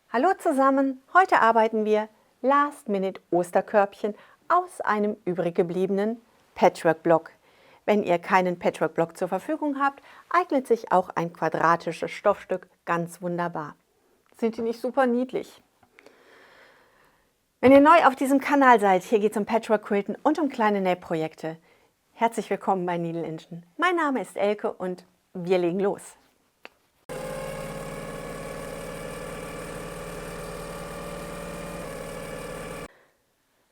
Hallo zusammen, heute arbeiten wir Last-Minute-Osterkörbchen aus einem übrig gebliebenen Patchwork-Block. Wenn ihr keinen Patchwork-Block zur Verfügung habt, eignet sich auch ein quadratisches Stoffstück ganz wunderbar. Sind die nicht super niedlich? Wenn ihr neu auf diesem Kanal seid, hier geht es um Patchwork-Quilten und um kleine Nähprojekte. Herzlich willkommen bei Needle Engine. Mein Name ist Elke und wir legen los.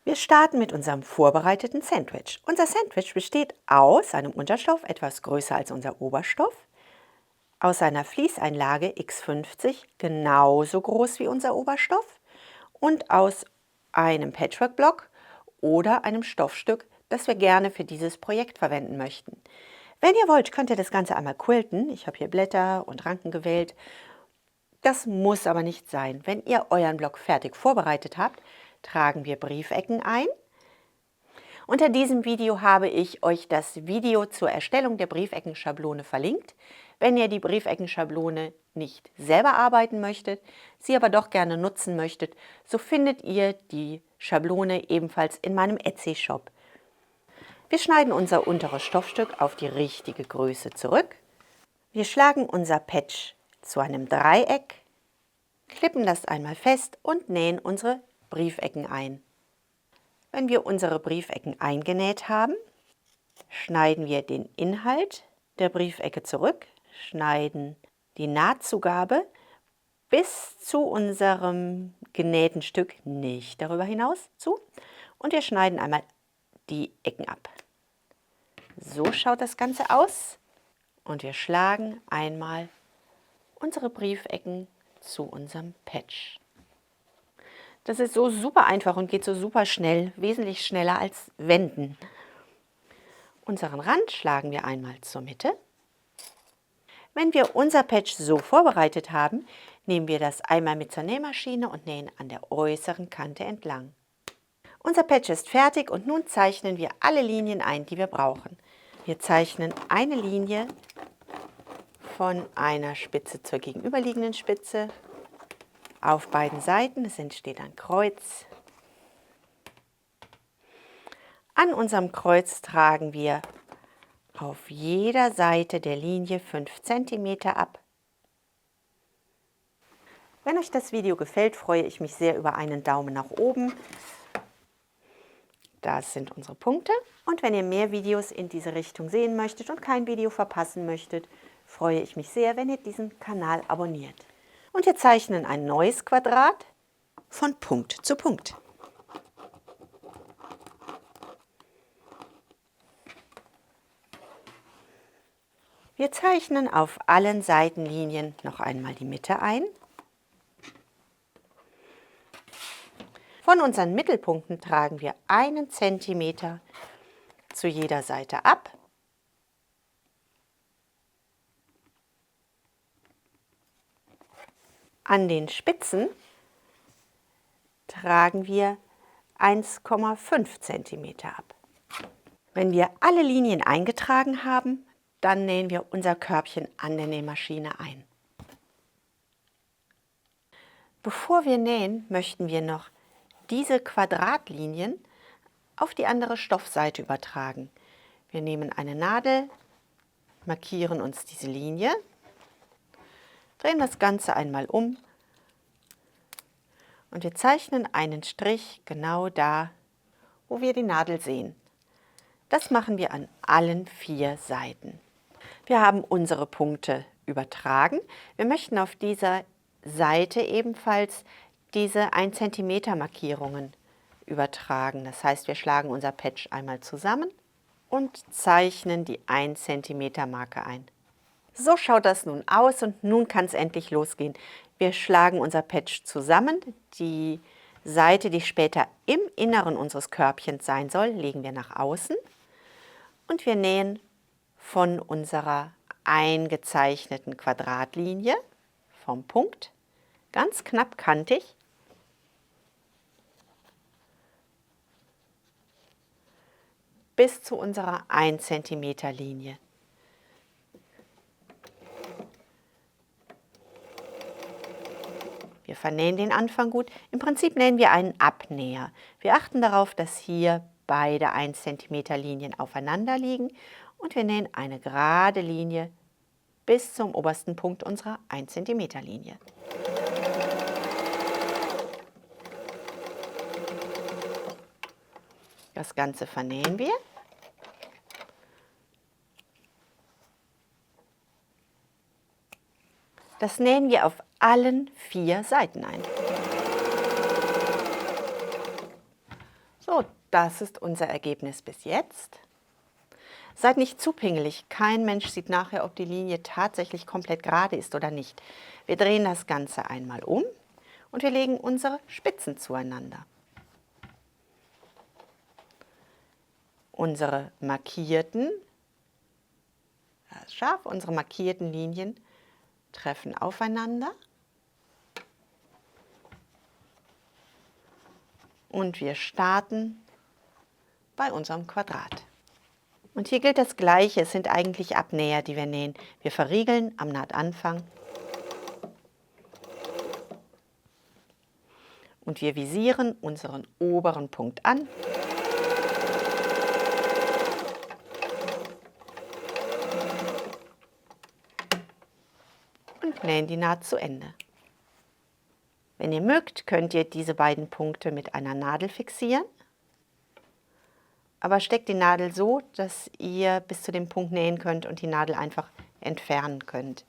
Wir starten mit unserem vorbereiteten Sandwich. Unser Sandwich besteht aus einem Unterstoff, etwas größer als unser Oberstoff, aus einer Fließeinlage X50, genauso groß wie unser Oberstoff, und aus einem Patchwork-Block oder einem Stoffstück, das wir gerne für dieses Projekt verwenden möchten. Wenn ihr wollt, könnt ihr das Ganze einmal quilten. Ich habe hier Blätter und Ranken gewählt. Das muss aber nicht sein. Wenn ihr euren Block fertig vorbereitet habt, tragen wir Briefecken ein. Unter diesem Video habe ich euch das Video zur Erstellung der Briefeckenschablone verlinkt. Wenn ihr die Briefeckenschablone nicht selber arbeiten möchtet, sie aber doch gerne nutzen möchtet, so findet ihr die Schablone ebenfalls in meinem Etsy-Shop. Wir schneiden unser unteres Stoffstück auf die richtige Größe zurück. Wir schlagen unser Patch zu einem Dreieck, klippen das einmal fest und nähen unsere Briefecken ein. Wenn wir unsere Briefecken eingenäht haben, schneiden wir den Inhalt der Briefecke zurück, schneiden die Nahtzugabe bis zu unserem genähten Stück, nicht darüber hinaus, zu, und wir schneiden einmal die Ecken ab. So schaut das Ganze aus und wir schlagen einmal unsere Briefecken zu unserem Patch. Das ist so super einfach und geht so super schnell, wesentlich schneller als Wenden. Unseren Rand schlagen wir einmal zur Mitte. Wenn wir unser Patch so vorbereitet haben, nehmen wir das einmal mit zur Nähmaschine und nähen an der äußeren Kante entlang. Unser Patch ist fertig und nun zeichnen wir alle Linien ein, die wir brauchen. Wir zeichnen eine Linie von einer Spitze zur gegenüberliegenden Spitze auf beiden Seiten, es entsteht ein Kreuz. An unserem Kreuz tragen wir auf jeder Seite der Linie 5 cm ab. Wenn euch das Video gefällt, freue ich mich sehr über einen Daumen nach oben. Das sind unsere Punkte. Und wenn ihr mehr Videos in diese Richtung sehen möchtet und kein Video verpassen möchtet, freue ich mich sehr, wenn ihr diesen Kanal abonniert. Und wir zeichnen ein neues Quadrat von Punkt zu Punkt. Wir zeichnen auf allen Seitenlinien noch einmal die Mitte ein. Von unseren Mittelpunkten tragen wir 1 cm zu jeder Seite ab. An den Spitzen tragen wir 1,5 cm ab. Wenn wir alle Linien eingetragen haben, dann nähen wir unser Körbchen an der Nähmaschine ein. Bevor wir nähen, möchten wir noch diese Quadratlinien auf die andere Stoffseite übertragen. Wir nehmen eine Nadel, markieren uns diese Linie, drehen das Ganze einmal um und wir zeichnen einen Strich genau da, wo wir die Nadel sehen. Das machen wir an allen 4 Seiten. Wir haben unsere Punkte übertragen. Wir möchten auf dieser Seite ebenfalls diese 1 cm Markierungen übertragen. Das heißt, wir schlagen unser Patch einmal zusammen und zeichnen die 1 cm Marke ein. So schaut das nun aus und nun kann es endlich losgehen. Wir schlagen unser Patch zusammen. Die Seite, die später im Inneren unseres Körbchens sein soll, legen wir nach außen und wir nähen von unserer eingezeichneten Quadratlinie vom Punkt ganz knapp kantig bis zu unserer 1 cm Linie. Wir vernähen den Anfang gut. Im Prinzip nähen wir einen Abnäher. Wir achten darauf, dass hier beide 1 cm Linien aufeinander liegen und wir nähen eine gerade Linie bis zum obersten Punkt unserer 1 cm Linie. Das Ganze vernähen wir. Das nähen wir auf allen 4 Seiten ein. So, das ist unser Ergebnis bis jetzt. Seid nicht zu pingelig, kein Mensch sieht nachher, ob die Linie tatsächlich komplett gerade ist oder nicht. Wir drehen das Ganze einmal um und wir legen unsere Spitzen zueinander. Unsere markierten Linien treffen aufeinander und wir starten bei unserem Quadrat. Und hier gilt das Gleiche, es sind eigentlich Abnäher, die wir nähen. Wir verriegeln am Nahtanfang und wir visieren unseren oberen Punkt an. Und nähen die Naht zu Ende. Wenn ihr mögt, könnt ihr diese beiden Punkte mit einer Nadel fixieren. Aber steckt die Nadel so, dass ihr bis zu dem Punkt nähen könnt und die Nadel einfach entfernen könnt.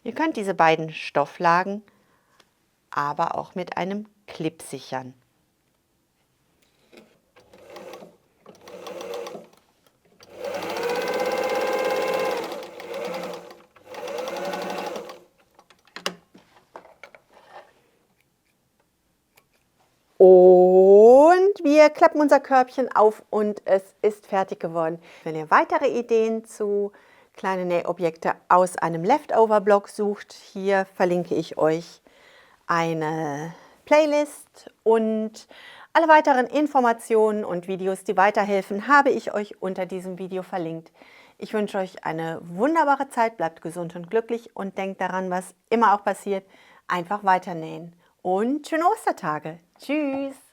Ihr könnt diese beiden Stofflagen aber auch mit einem Clip sichern. Und wir klappen unser Körbchen auf und es ist fertig geworden. Wenn ihr weitere Ideen zu kleinen Nähobjekte aus einem Leftover-Blog sucht, hier verlinke ich euch eine Playlist und alle weiteren Informationen und Videos, die weiterhelfen, habe ich euch unter diesem Video verlinkt. Ich wünsche euch eine wunderbare Zeit, bleibt gesund und glücklich und denkt daran, was immer auch passiert, einfach weiter nähen. Und schöne Ostertage. Tschüss!